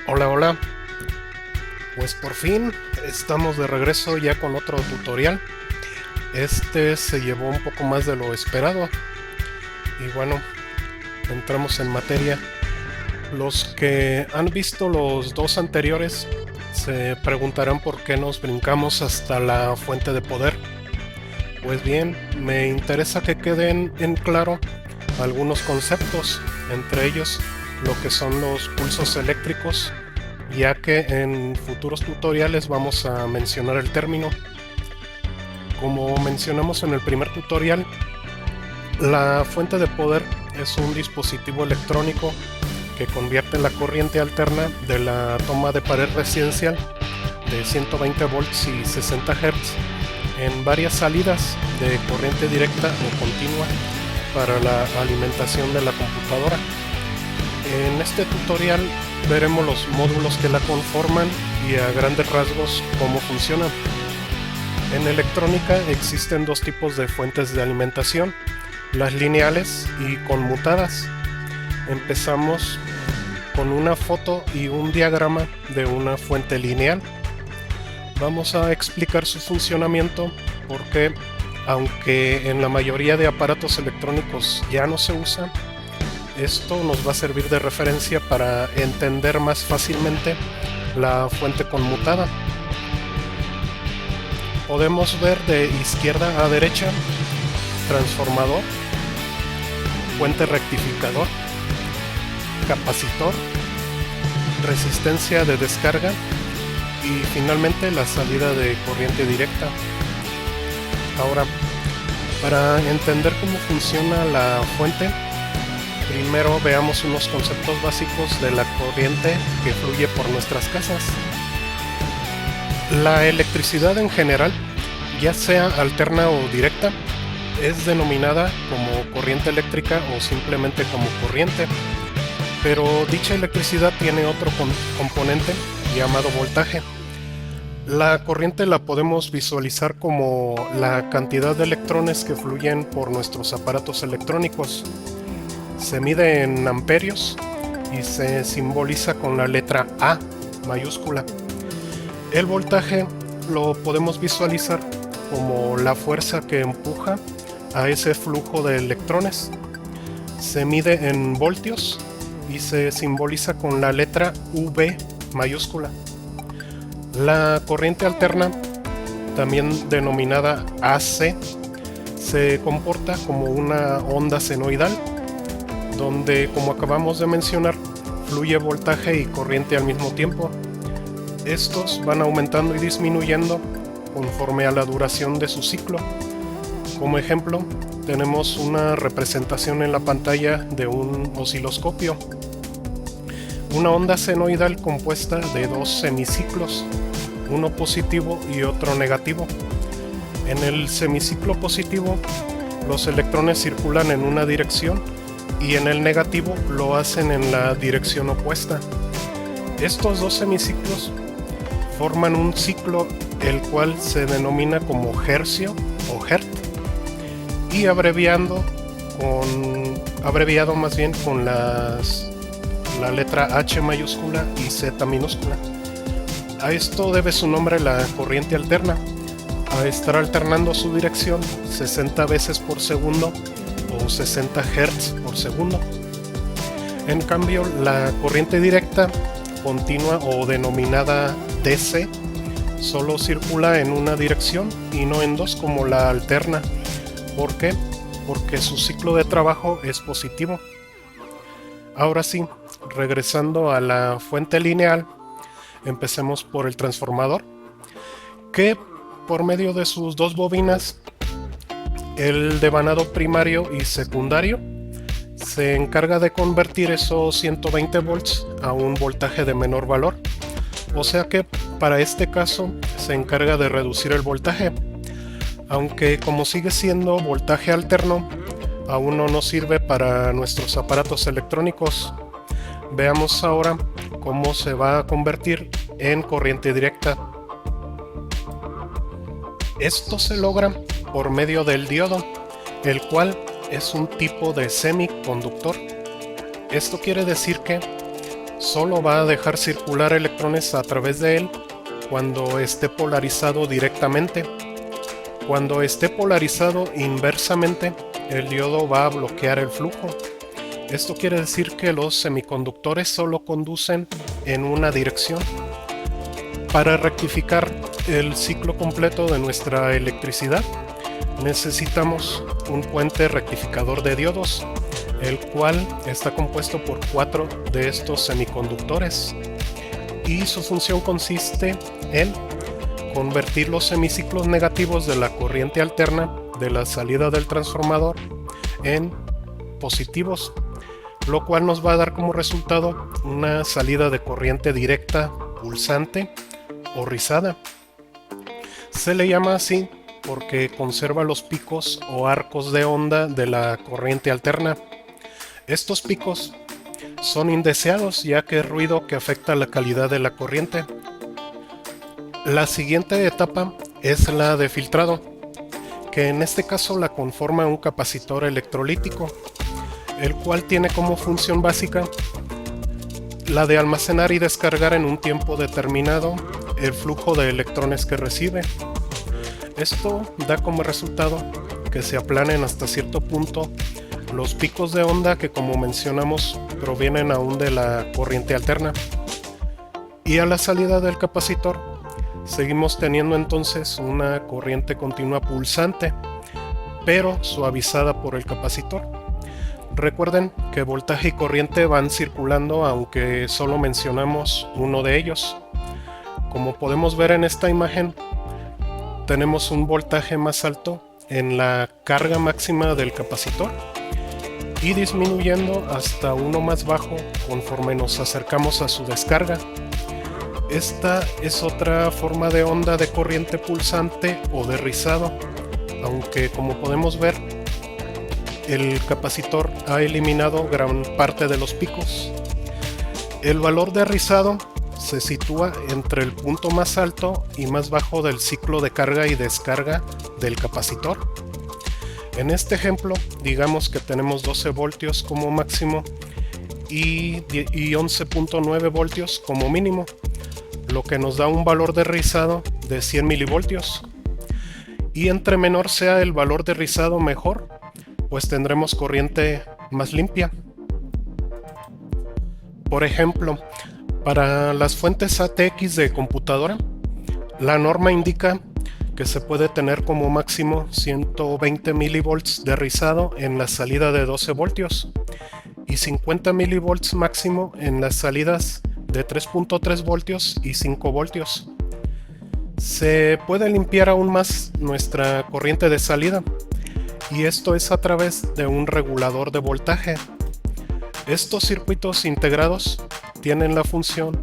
Hola, hola. Pues por fin estamos de regreso ya con otro tutorial. Este se llevó un poco más de lo esperado. Y bueno, entramos en materia. Los que han visto los dos anteriores se preguntarán por qué nos brincamos hasta la fuente de poder. Pues bien, me interesa que queden en claro algunos conceptos, entre ellos lo que son los pulsos eléctricos, ya que en futuros tutoriales vamos a mencionar el término. Como mencionamos en el primer tutorial, la fuente de poder es un dispositivo electrónico que convierte la corriente alterna de la toma de pared residencial de 120 volts y 60 Hz en varias salidas de corriente directa o continua para la alimentación de la computadora. En este tutorial veremos los módulos que la conforman y a grandes rasgos cómo funcionan. En electrónica existen dos tipos de fuentes de alimentación, las lineales y conmutadas. Empezamos con una foto y un diagrama de una fuente lineal. Vamos a explicar su funcionamiento porque, aunque en la mayoría de aparatos electrónicos ya no se usa, esto nos va a servir de referencia para entender más fácilmente la fuente conmutada. Podemos ver de izquierda a derecha transformador, fuente rectificador, capacitor, resistencia de descarga y finalmente la salida de corriente directa. Ahora, para entender cómo funciona la fuente, primero veamos unos conceptos básicos de la corriente que fluye por nuestras casas. La electricidad en general, ya sea alterna o directa, es denominada como corriente eléctrica o simplemente como corriente, pero dicha electricidad tiene otro componente llamado voltaje. La corriente la podemos visualizar como la cantidad de electrones que fluyen por nuestros aparatos electrónicos. Se mide en amperios y se simboliza con la letra A mayúscula. El voltaje lo podemos visualizar como la fuerza que empuja a ese flujo de electrones. Se mide en voltios y se simboliza con la letra V mayúscula. La corriente alterna, también denominada AC, se comporta como una onda senoidal, donde, como acabamos de mencionar, fluye voltaje y corriente al mismo tiempo. Estos van aumentando y disminuyendo conforme a la duración de su ciclo. Como ejemplo, tenemos una representación en la pantalla de un osciloscopio. Una onda senoidal compuesta de dos semiciclos, uno positivo y otro negativo. En el semiciclo positivo, los electrones circulan en una dirección y en el negativo lo hacen en la dirección opuesta. Estos dos semiciclos forman un ciclo el cual se denomina como hercio o hertz y abreviado más bien con la letra H mayúscula y Z minúscula. A esto debe su nombre la corriente alterna, a estar alternando su dirección 60 veces por segundo o 60 Hz por segundo. En cambio, la corriente directa, continua o denominada DC, solo circula en una dirección y no en dos como la alterna. ¿Por qué? Porque su ciclo de trabajo es positivo. Ahora sí, regresando a la fuente lineal, empecemos por el transformador, que por medio de sus dos bobinas, el devanado primario y secundario, se encarga de convertir esos 120 volts a un voltaje de menor valor. O sea que para este caso se encarga de reducir el voltaje, aunque como sigue siendo voltaje alterno, aún no nos sirve para nuestros aparatos electrónicos. Veamos ahora cómo se va a convertir en corriente directa. Esto se logra por medio del diodo, el cual es un tipo de semiconductor. Esto quiere decir que Solo va a dejar circular electrones a través de él cuando esté polarizado directamente. Cuando esté polarizado inversamente, el diodo va a bloquear el flujo. Esto quiere decir que los semiconductores solo conducen en una dirección. Para rectificar el ciclo completo de nuestra electricidad, necesitamos un puente rectificador de diodos, el cual está compuesto por 4 de estos semiconductores, y su función consiste en convertir los semiciclos negativos de la corriente alterna de la salida del transformador en positivos, lo cual nos va a dar como resultado una salida de corriente directa pulsante o rizada. Se le llama así porque conserva los picos o arcos de onda de la corriente alterna. Estos picos son indeseados ya que es ruido que afecta la calidad de la corriente. La siguiente etapa es la de filtrado, que en este caso la conforma un capacitor electrolítico, el cual tiene como función básica la de almacenar y descargar en un tiempo determinado el flujo de electrones que recibe. Esto da como resultado que se aplanen hasta cierto punto los picos de onda que, como mencionamos, provienen aún de la corriente alterna. Y a la salida del capacitor seguimos teniendo entonces una corriente continua pulsante, pero suavizada por el capacitor. Recuerden que voltaje y corriente van circulando aunque solo mencionamos uno de ellos. Como podemos ver en esta imagen, tenemos un voltaje más alto en la carga máxima del capacitor y disminuyendo hasta uno más bajo conforme nos acercamos a su descarga. Esta es otra forma de onda de corriente pulsante o de rizado, aunque como podemos ver, el capacitor ha eliminado gran parte de los picos. El valor de rizado se sitúa entre el punto más alto y más bajo del ciclo de carga y descarga del capacitor. En este ejemplo, digamos que tenemos 12 voltios como máximo y 11.9 voltios como mínimo, lo que nos da un valor de rizado de 100 milivoltios. Y entre menor sea el valor de rizado, mejor, pues tendremos corriente más limpia. Por ejemplo, para las fuentes ATX de computadora, la norma indica que se puede tener como máximo 120 milivolts de rizado en la salida de 12 voltios y 50 milivolts máximo en las salidas de 3.3 voltios y 5 voltios. Se puede limpiar aún más nuestra corriente de salida, y esto es a través de un regulador de voltaje. Estos circuitos integrados tienen la función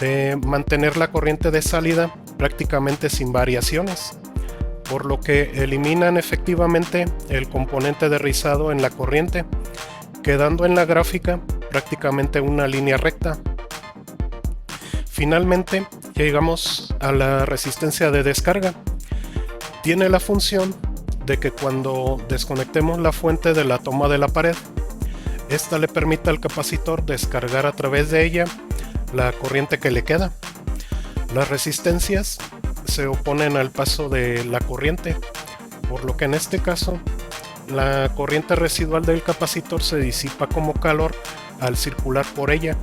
de mantener la corriente de salida prácticamente sin variaciones, por lo que eliminan efectivamente el componente de rizado en la corriente, quedando en la gráfica prácticamente una línea recta. Finalmente, llegamos a la resistencia de descarga. Tiene la función de que cuando desconectemos la fuente de la toma de la pared, esta le permite al capacitor descargar a través de ella la corriente que le queda. Las resistencias se oponen al paso de la corriente, por lo que en este caso la corriente residual del capacitor se disipa como calor al circular por ella.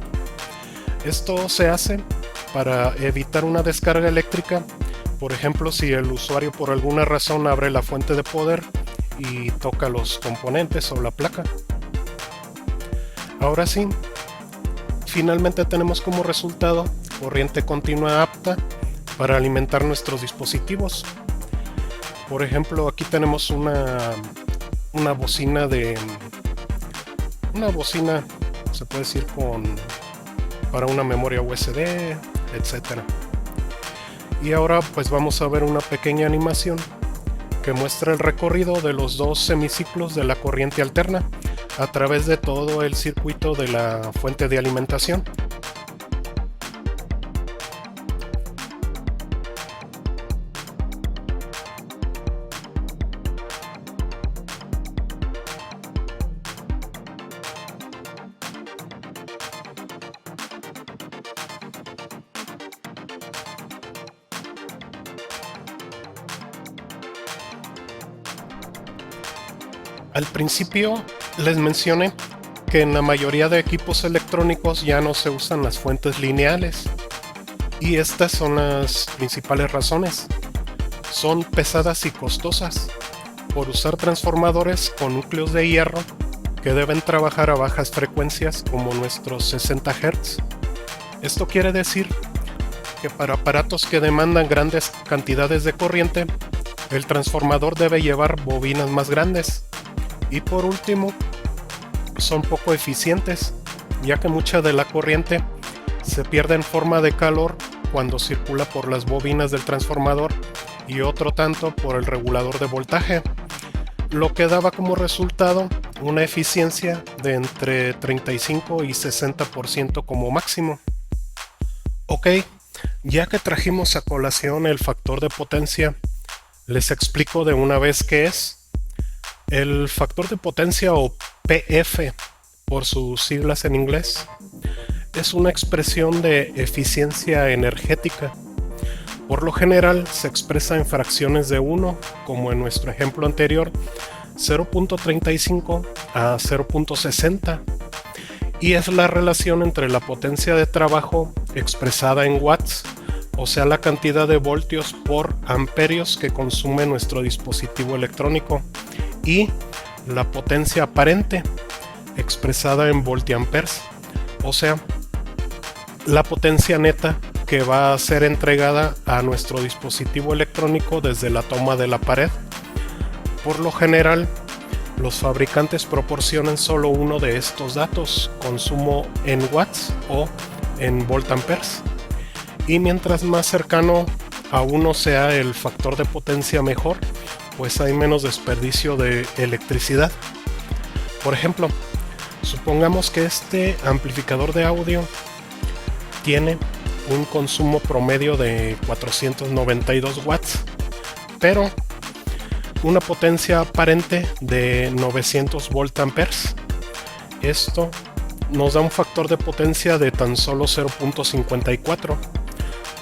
Esto se hace para evitar una descarga eléctrica, por ejemplo si el usuario por alguna razón abre la fuente de poder y toca los componentes o la placa. Ahora sí, finalmente tenemos como resultado corriente continua apta para alimentar nuestros dispositivos. Por ejemplo, aquí tenemos una bocina se puede decir para una memoria USB, etcétera. Y ahora pues vamos a ver una pequeña animación que muestra el recorrido de los dos semiciclos de la corriente alterna a través de todo el circuito de la fuente de alimentación. Al principio les mencioné que en la mayoría de equipos electrónicos ya no se usan las fuentes lineales. Y estas son las principales razones. Son pesadas y costosas, por usar transformadores con núcleos de hierro que deben trabajar a bajas frecuencias como nuestros 60 Hz. Esto quiere decir que para aparatos que demandan grandes cantidades de corriente, el transformador debe llevar bobinas más grandes. Y por último, son poco eficientes, ya que mucha de la corriente se pierde en forma de calor cuando circula por las bobinas del transformador y otro tanto por el regulador de voltaje, lo que daba como resultado una eficiencia de entre 35 y 60% como máximo. Ok, ya que trajimos a colación el factor de potencia, les explico de una vez qué es. El factor de potencia, o PF por sus siglas en inglés, es una expresión de eficiencia energética. Por lo general se expresa en fracciones de 1, como en nuestro ejemplo anterior, 0.35 a 0.60, y es la relación entre la potencia de trabajo expresada en watts, o sea la cantidad de voltios por amperios que consume nuestro dispositivo electrónico, y la potencia aparente expresada en voltiamperes, o sea la potencia neta que va a ser entregada a nuestro dispositivo electrónico desde la toma de la pared. Por lo general, los fabricantes proporcionan solo uno de estos datos, consumo en watts o en voltamperes, y mientras más cercano a uno sea el factor de potencia mejor, pues hay menos desperdicio de electricidad. Por ejemplo, supongamos que este amplificador de audio tiene un consumo promedio de 492 watts, pero una potencia aparente de 900 voltamperes. Esto nos da un factor de potencia de tan solo 0.54,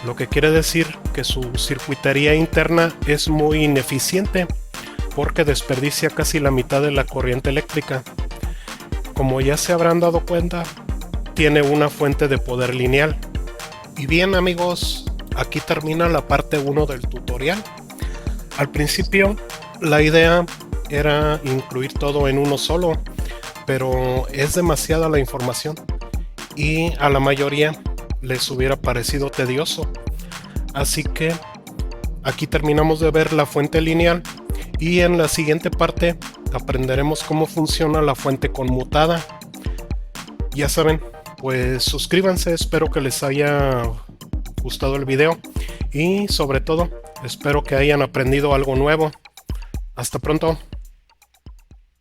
lo que quiere decir que su circuitería interna es muy ineficiente porque desperdicia casi la mitad de la corriente eléctrica. Como ya se habrán dado cuenta, tiene una fuente de poder lineal. Y bien amigos, aquí termina la parte 1 del tutorial. Al principio la idea era incluir todo en uno solo, pero es demasiada la información y a la mayoría les hubiera parecido tedioso. Así que aquí terminamos de ver la fuente lineal y en la siguiente parte aprenderemos cómo funciona la fuente conmutada. Ya saben, pues suscríbanse, espero que les haya gustado el video y sobre todo espero que hayan aprendido algo nuevo. Hasta pronto.